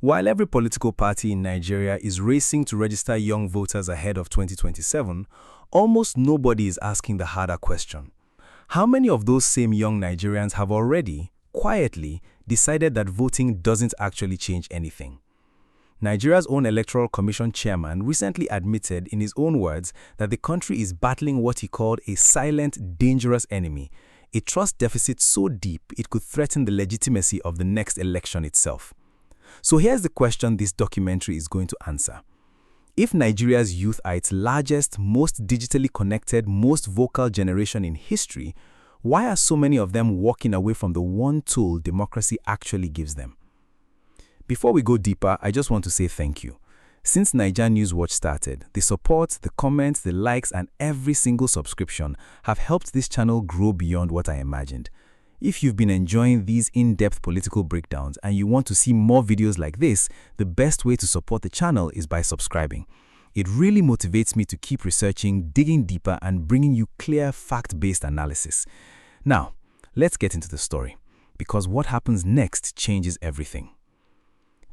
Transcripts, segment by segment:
While every political party in Nigeria is racing to register young voters ahead of 2027, almost nobody is asking the harder question. How many of those same young Nigerians have already, quietly, decided that voting doesn't actually change anything? Nigeria's own Electoral Commission chairman recently admitted in his own words that the country is battling what he called a silent, dangerous enemy, a trust deficit so deep it could threaten the legitimacy of the next election itself. So here's the question this documentary is going to answer. If Nigeria's youth are its largest, most digitally connected, most vocal generation in history, why are so many of them walking away from the one tool democracy actually gives them? Before we go deeper, I just want to say thank you. Since NaijaNewsWatch started, the support, the comments, the likes, and every single subscription have helped this channel grow beyond what I imagined. If you've been enjoying these in-depth political breakdowns and you want to see more videos like this, the best way to support the channel is by subscribing. It really motivates me to keep researching, digging deeper, and bringing you clear, fact-based analysis. Now, let's get into the story, because what happens next changes everything.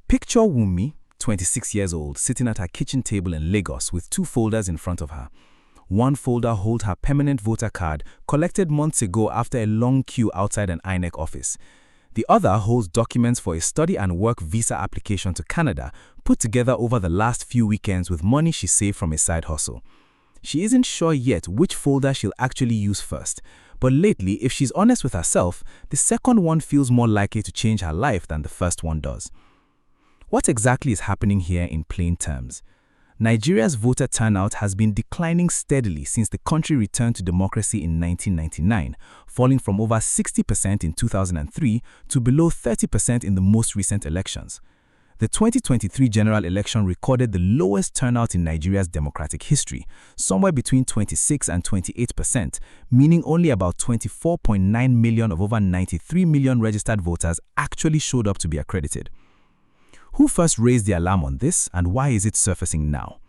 Picture Wunmi, 26 years old, sitting at her kitchen table in Lagos with two folders in front of her. One folder holds her permanent voter card, collected months ago after a long queue outside an INEC office. The other holds documents for a study and work visa application to Canada, put together over the last few weekends with money she saved from a side hustle. She isn't sure yet which folder she'll actually use first, but lately, if she's honest with herself, the second one feels more likely to change her life than the first one does. What exactly is happening here in plain terms? Nigeria's voter turnout has been declining steadily since the country returned to democracy in 1999, falling from over 60% in 2003 to below 30% in the most recent elections. The 2023 general election recorded the lowest turnout in Nigeria's democratic history, somewhere between 26 and 28%, meaning only about 24.9 million of over 93 million registered voters actually showed up to be accredited. Who first raised the alarm on this, and why is it surfacing now?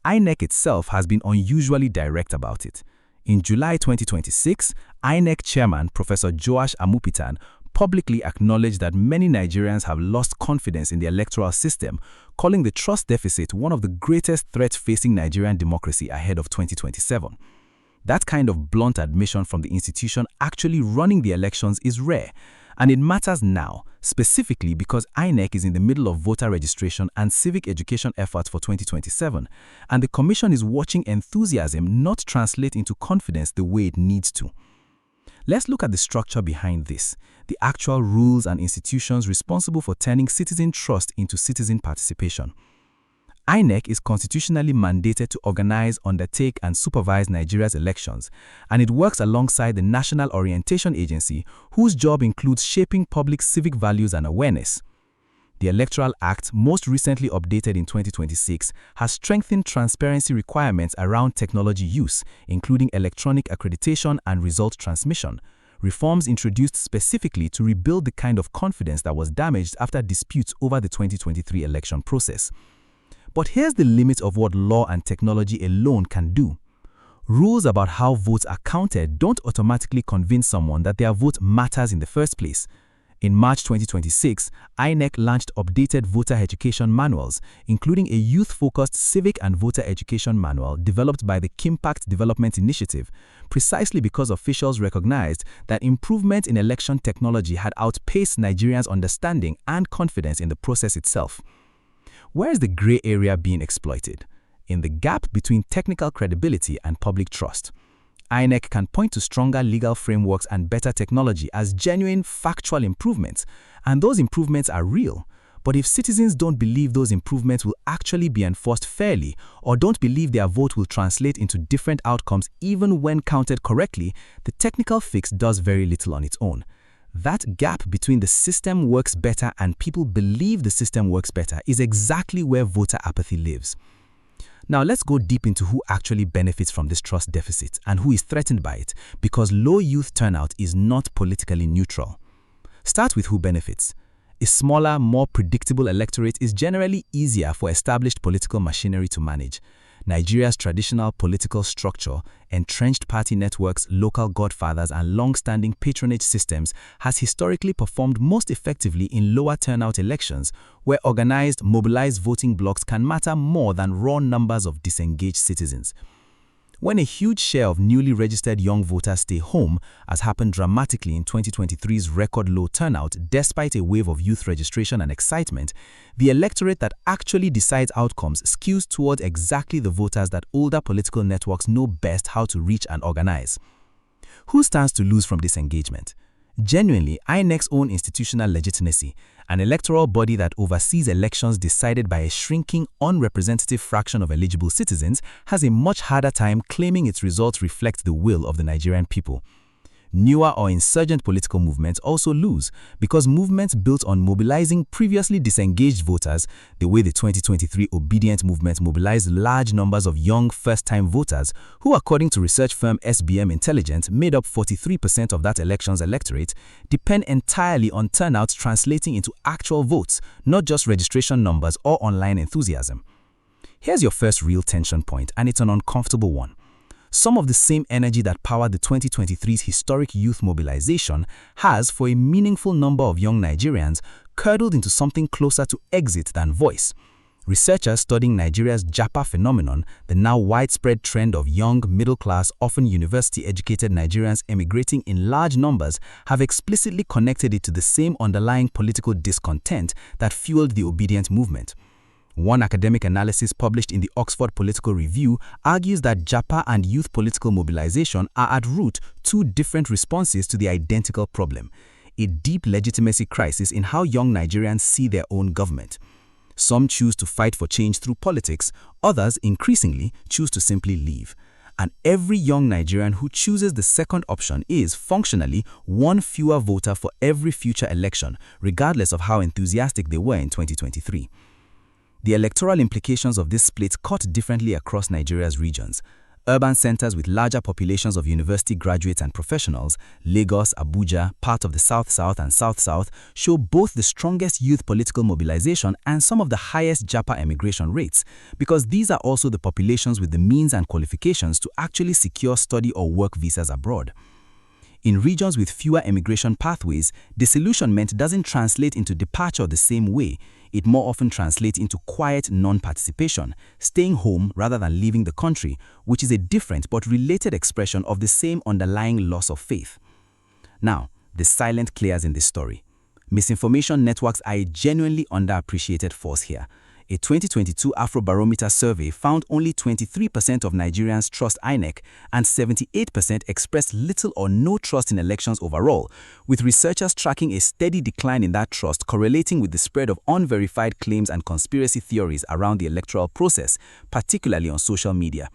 INEC itself has been unusually direct about it. In July 2026, INEC chairman Professor Joash Amupitan publicly acknowledged that many Nigerians have lost confidence in the electoral system, calling the trust deficit one of the greatest threats facing Nigerian democracy ahead of 2027. That kind of blunt admission from the institution actually running the elections is rare, and it matters now, specifically because INEC is in the middle of voter registration and civic education efforts for 2027, and the Commission is watching enthusiasm not translate into confidence the way it needs to. Let's look at the structure behind this, the actual rules and institutions responsible for turning citizen trust into citizen participation. INEC is constitutionally mandated to organize, undertake, and supervise Nigeria's elections, and it works alongside the National Orientation Agency, whose job includes shaping public civic values and awareness. The Electoral Act, most recently updated in 2026, has strengthened transparency requirements around technology use, including electronic accreditation and result transmission, reforms introduced specifically to rebuild the kind of confidence that was damaged after disputes over the 2023 election process. But here's the limit of what law and technology alone can do. Rules about how votes are counted don't automatically convince someone that their vote matters in the first place. In March 2026, INEC launched updated voter education manuals, including a youth-focused civic and voter education manual developed by the Kimpact Development Initiative, precisely because officials recognized that improvement in election technology had outpaced Nigerians' understanding and confidence in the process itself. Where is the gray area being exploited? In the gap between technical credibility and public trust. INEC can point to stronger legal frameworks and better technology as genuine, factual improvements, and those improvements are real. But if citizens don't believe those improvements will actually be enforced fairly, or don't believe their vote will translate into different outcomes even when counted correctly, the technical fix does very little on its own. That gap between the system works better and people believe the system works better is exactly where voter apathy lives. Now let's go deep into who actually benefits from this trust deficit and who is threatened by it, because low youth turnout is not politically neutral. Start with who benefits. A smaller, more predictable electorate is generally easier for established political machinery to manage. Nigeria's traditional political structure, entrenched party networks, local godfathers, and long-standing patronage systems has historically performed most effectively in lower turnout elections, where organized, mobilized voting blocks can matter more than raw numbers of disengaged citizens. When a huge share of newly registered young voters stay home, as happened dramatically in 2023's record low turnout despite a wave of youth registration and excitement, the electorate that actually decides outcomes skews toward exactly the voters that older political networks know best how to reach and organize. Who stands to lose from this engagement? Genuinely, INEC's own institutional legitimacy, an electoral body that oversees elections decided by a shrinking, unrepresentative fraction of eligible citizens, has a much harder time claiming its results reflect the will of the Nigerian people. Newer or insurgent political movements also lose because movements built on mobilizing previously disengaged voters, the way the 2023 Obedient movement mobilized large numbers of young first-time voters who, according to research firm SBM Intelligence, made up 43% of that election's electorate, depend entirely on turnout translating into actual votes, not just registration numbers or online enthusiasm. Here's your first real tension point, and it's an uncomfortable one. Some of the same energy that powered the 2023's historic youth mobilization has, for a meaningful number of young Nigerians, curdled into something closer to exit than voice. Researchers studying Nigeria's Japa phenomenon, the now widespread trend of young, middle-class, often university-educated Nigerians emigrating in large numbers, have explicitly connected it to the same underlying political discontent that fueled the Obedient movement. One academic analysis published in the Oxford Political Review argues that Japa and youth political mobilization are at root two different responses to the identical problem, a deep legitimacy crisis in how young Nigerians see their own government. Some choose to fight for change through politics, others, increasingly, choose to simply leave. And every young Nigerian who chooses the second option is, functionally, one fewer voter for every future election, regardless of how enthusiastic they were in 2023. The electoral implications of this split cut differently across Nigeria's regions. Urban centers with larger populations of university graduates and professionals, Lagos, Abuja, part of the South-South and South-South, show both the strongest youth political mobilization and some of the highest Japa emigration rates, because these are also the populations with the means and qualifications to actually secure study or work visas abroad. In regions with fewer immigration pathways, disillusionment doesn't translate into departure the same way. It more often translates into quiet non-participation, staying home rather than leaving the country, which is a different but related expression of the same underlying loss of faith. Now, the silent players in this story. Misinformation networks are a genuinely underappreciated force here. A 2022 Afrobarometer survey found only 23% of Nigerians trust INEC and 78% expressed little or no trust in elections overall, with researchers tracking a steady decline in that trust correlating with the spread of unverified claims and conspiracy theories around the electoral process, particularly on social media.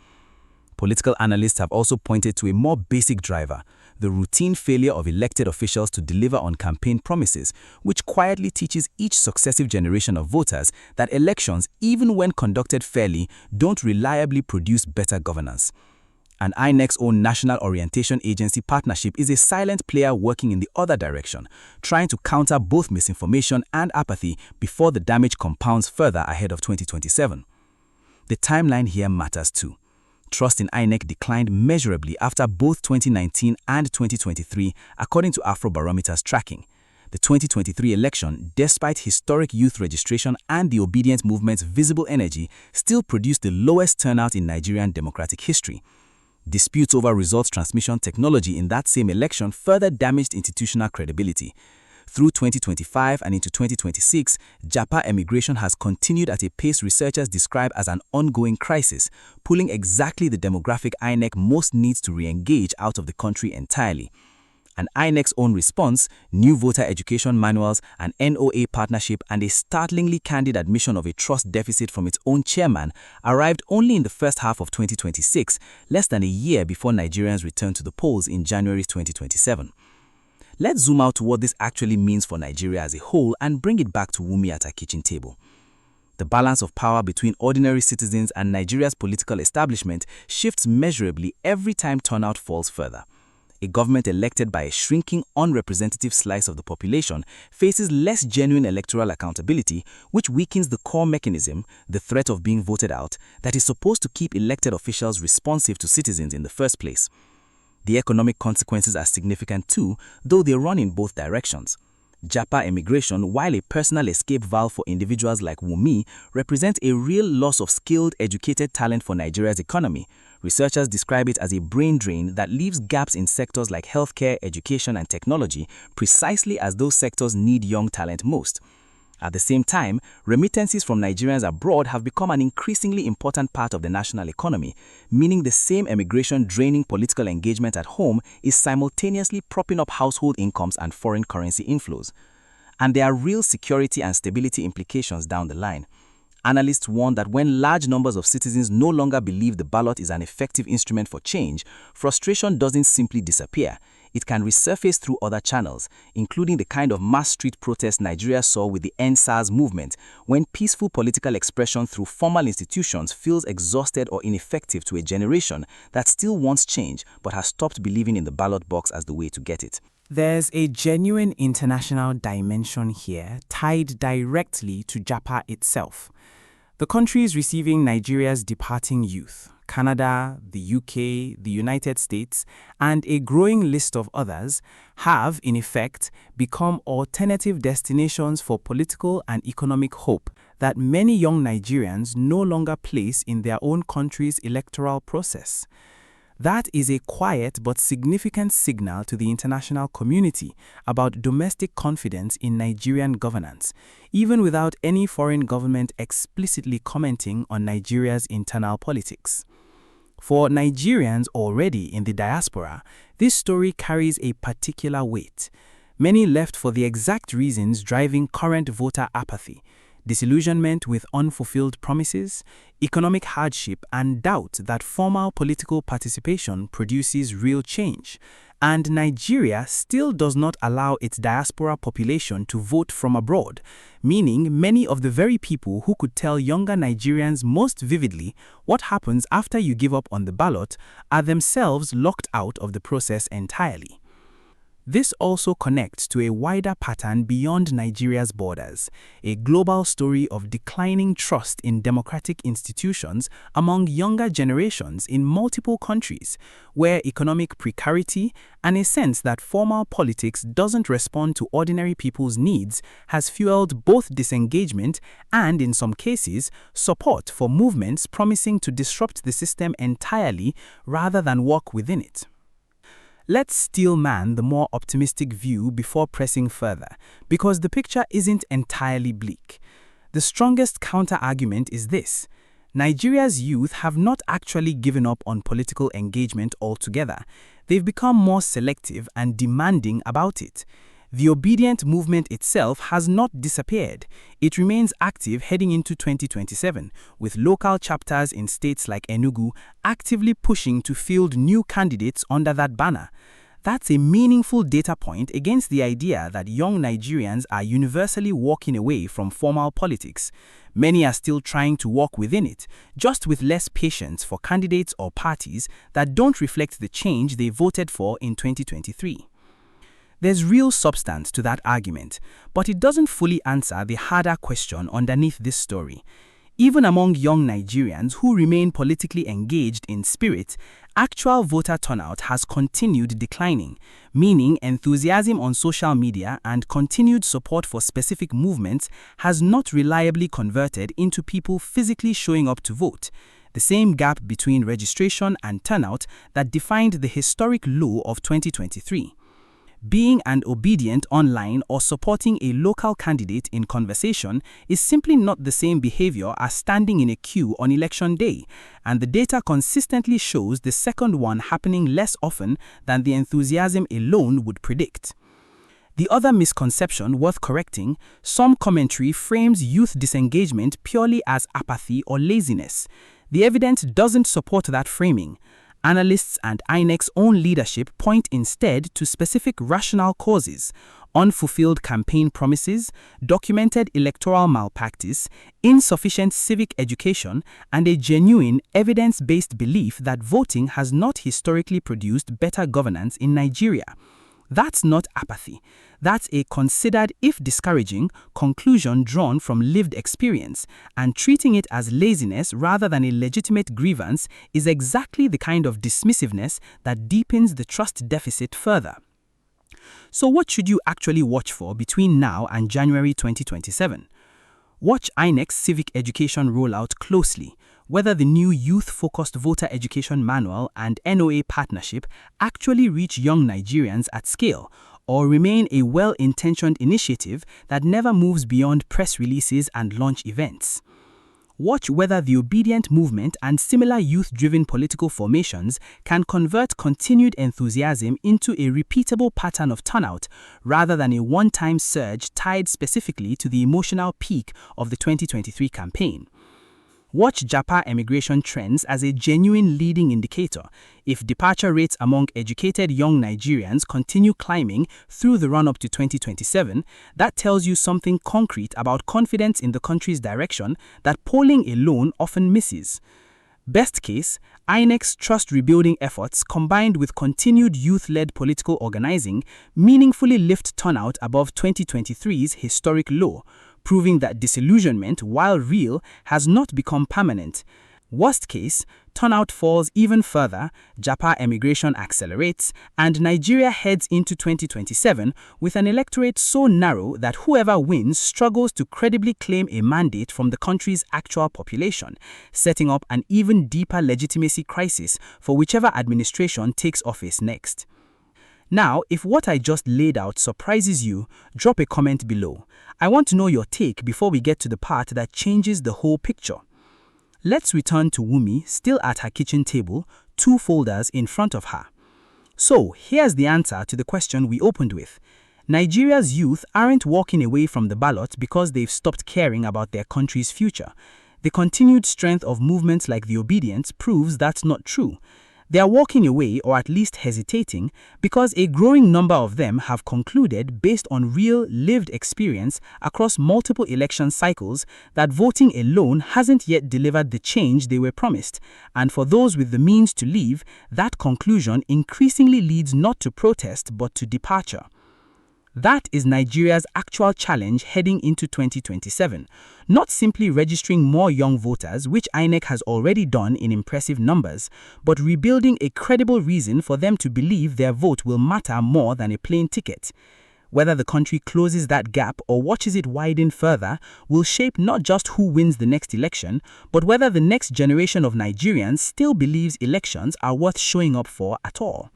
Political analysts have also pointed to a more basic driver, the routine failure of elected officials to deliver on campaign promises, which quietly teaches each successive generation of voters that elections, even when conducted fairly, don't reliably produce better governance. And INEC's own National Orientation Agency partnership is a silent player working in the other direction, trying to counter both misinformation and apathy before the damage compounds further ahead of 2027. The timeline here matters too. Trust in INEC declined measurably after both 2019 and 2023, according to Afrobarometer's tracking. The 2023 election, despite historic youth registration and the Obedient movement's visible energy, still produced the lowest turnout in Nigerian democratic history. Disputes over results transmission technology in that same election further damaged institutional credibility. Through 2025 and into 2026, Japa emigration has continued at a pace researchers describe as an ongoing crisis, pulling exactly the demographic INEC most needs to re-engage out of the country entirely. And INEC's own response, new voter education manuals, an NOA partnership, and a startlingly candid admission of a trust deficit from its own chairman arrived only in the first half of 2026, less than a year before Nigerians returned to the polls in January 2027. Let's zoom out to what this actually means for Nigeria as a whole and bring it back to Wumi at her kitchen table. The balance of power between ordinary citizens and Nigeria's political establishment shifts measurably every time turnout falls further. A government elected by a shrinking, unrepresentative slice of the population faces less genuine electoral accountability, which weakens the core mechanism, the threat of being voted out, that is supposed to keep elected officials responsive to citizens in the first place. The economic consequences are significant too, though they run in both directions. Japa emigration, while a personal escape valve for individuals like Wumi, represents a real loss of skilled, educated talent for Nigeria's economy. Researchers describe it as a brain drain that leaves gaps in sectors like healthcare, education, and technology, precisely as those sectors need young talent most. At the same time, remittances from Nigerians abroad have become an increasingly important part of the national economy, meaning the same emigration draining political engagement at home is simultaneously propping up household incomes and foreign currency inflows. And there are real security and stability implications down the line. Analysts warn that when large numbers of citizens no longer believe the ballot is an effective instrument for change, frustration doesn't simply disappear. It can resurface through other channels, including the kind of mass street protest Nigeria saw with the EndSARS movement, when peaceful political expression through formal institutions feels exhausted or ineffective to a generation that still wants change but has stopped believing in the ballot box as the way to get it. There's a genuine international dimension here tied directly to Japa itself. The countries receiving Nigeria's departing youth, Canada, the UK, the United States, and a growing list of others, have, in effect, become alternative destinations for political and economic hope that many young Nigerians no longer place in their own country's electoral process. That is a quiet but significant signal to the international community about domestic confidence in Nigerian governance, even without any foreign government explicitly commenting on Nigeria's internal politics. For Nigerians already in the diaspora, this story carries a particular weight. Many left for the exact reasons driving current voter apathy: disillusionment with unfulfilled promises, economic hardship, and doubt that formal political participation produces real change. And Nigeria still does not allow its diaspora population to vote from abroad, meaning many of the very people who could tell younger Nigerians most vividly what happens after you give up on the ballot are themselves locked out of the process entirely. This also connects to a wider pattern beyond Nigeria's borders, a global story of declining trust in democratic institutions among younger generations in multiple countries, where economic precarity and a sense that formal politics doesn't respond to ordinary people's needs has fueled both disengagement and, in some cases, support for movements promising to disrupt the system entirely rather than work within it. Let's steelman the more optimistic view before pressing further, because the picture isn't entirely bleak. The strongest counter-argument is this: Nigeria's youth have not actually given up on political engagement altogether. They've become more selective and demanding about it. The obedient movement itself has not disappeared. It remains active heading into 2027, with local chapters in states like Enugu actively pushing to field new candidates under that banner. That's a meaningful data point against the idea that young Nigerians are universally walking away from formal politics. Many are still trying to walk within it, just with less patience for candidates or parties that don't reflect the change they voted for in 2023. There's real substance to that argument, but it doesn't fully answer the harder question underneath this story. Even among young Nigerians who remain politically engaged in spirit, actual voter turnout has continued declining, meaning enthusiasm on social media and continued support for specific movements has not reliably converted into people physically showing up to vote. The same gap between registration and turnout that defined the historic low of 2023. Being an obedient online or supporting a local candidate in conversation is simply not the same behavior as standing in a queue on election day, and the data consistently shows the second one happening less often than the enthusiasm alone would predict. The other misconception worth correcting: some commentary frames youth disengagement purely as apathy or laziness. The evidence doesn't support that framing. Analysts and INEC's own leadership point instead to specific rational causes: unfulfilled campaign promises, documented electoral malpractice, insufficient civic education, and a genuine, evidence-based belief that voting has not historically produced better governance in Nigeria. That's not apathy. That's a considered, if discouraging, conclusion drawn from lived experience, and treating it as laziness rather than a legitimate grievance is exactly the kind of dismissiveness that deepens the trust deficit further. So what should you actually watch for between now and January 2027? Watch INEC's civic education rollout closely, whether the new youth-focused voter education manual and NOA partnership actually reach young Nigerians at scale, or remain a well-intentioned initiative that never moves beyond press releases and launch events. Watch whether the obedient movement and similar youth-driven political formations can convert continued enthusiasm into a repeatable pattern of turnout rather than a one-time surge tied specifically to the emotional peak of the 2023 campaign. Watch Japa emigration trends as a genuine leading indicator. If departure rates among educated young Nigerians continue climbing through the run-up to 2027, that tells you something concrete about confidence in the country's direction that polling alone often misses. Best case, INEC's trust-rebuilding efforts combined with continued youth-led political organizing meaningfully lift turnout above 2023's historic low, proving that disillusionment, while real, has not become permanent. Worst case, turnout falls even further, Japa emigration accelerates, and Nigeria heads into 2027 with an electorate so narrow that whoever wins struggles to credibly claim a mandate from the country's actual population, setting up an even deeper legitimacy crisis for whichever administration takes office next. Now, if what I just laid out surprises you, drop a comment below. I want to know your take before we get to the part that changes the whole picture. Let's return to Wumi, still at her kitchen table, 2 folders in front of her. So, here's the answer to the question we opened with. Nigeria's youth aren't walking away from the ballot because they've stopped caring about their country's future. The continued strength of movements like the Obedience proves that's not true. They are walking away, or at least hesitating, because a growing number of them have concluded, based on real, lived experience across multiple election cycles, that voting alone hasn't yet delivered the change they were promised. And for those with the means to leave, that conclusion increasingly leads not to protest but to departure. That is Nigeria's actual challenge heading into 2027, not simply registering more young voters, which INEC has already done in impressive numbers, but rebuilding a credible reason for them to believe their vote will matter more than a plane ticket. Whether the country closes that gap or watches it widen further will shape not just who wins the next election, but whether the next generation of Nigerians still believes elections are worth showing up for at all.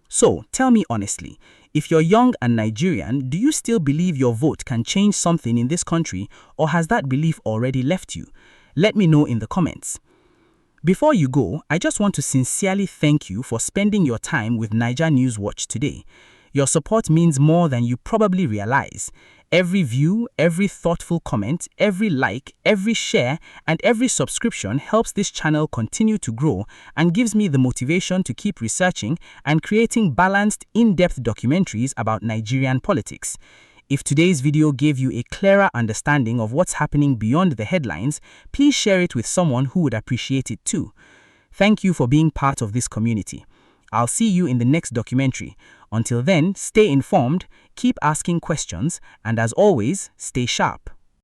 So, tell me honestly, if you're young and Nigerian, do you still believe your vote can change something in this country, or has that belief already left you? Let me know in the comments. Before you go, I just want to sincerely thank you for spending your time with NaijaNewsWatch today. Your support means more than you probably realize. Every view, every thoughtful comment, every like, every share, and every subscription helps this channel continue to grow and gives me the motivation to keep researching and creating balanced, in-depth documentaries about Nigerian politics. If today's video gave you a clearer understanding of what's happening beyond the headlines, please share it with someone who would appreciate it too. Thank you for being part of this community. I'll see you in the next documentary. Until then, stay informed, keep asking questions, and as always, stay sharp.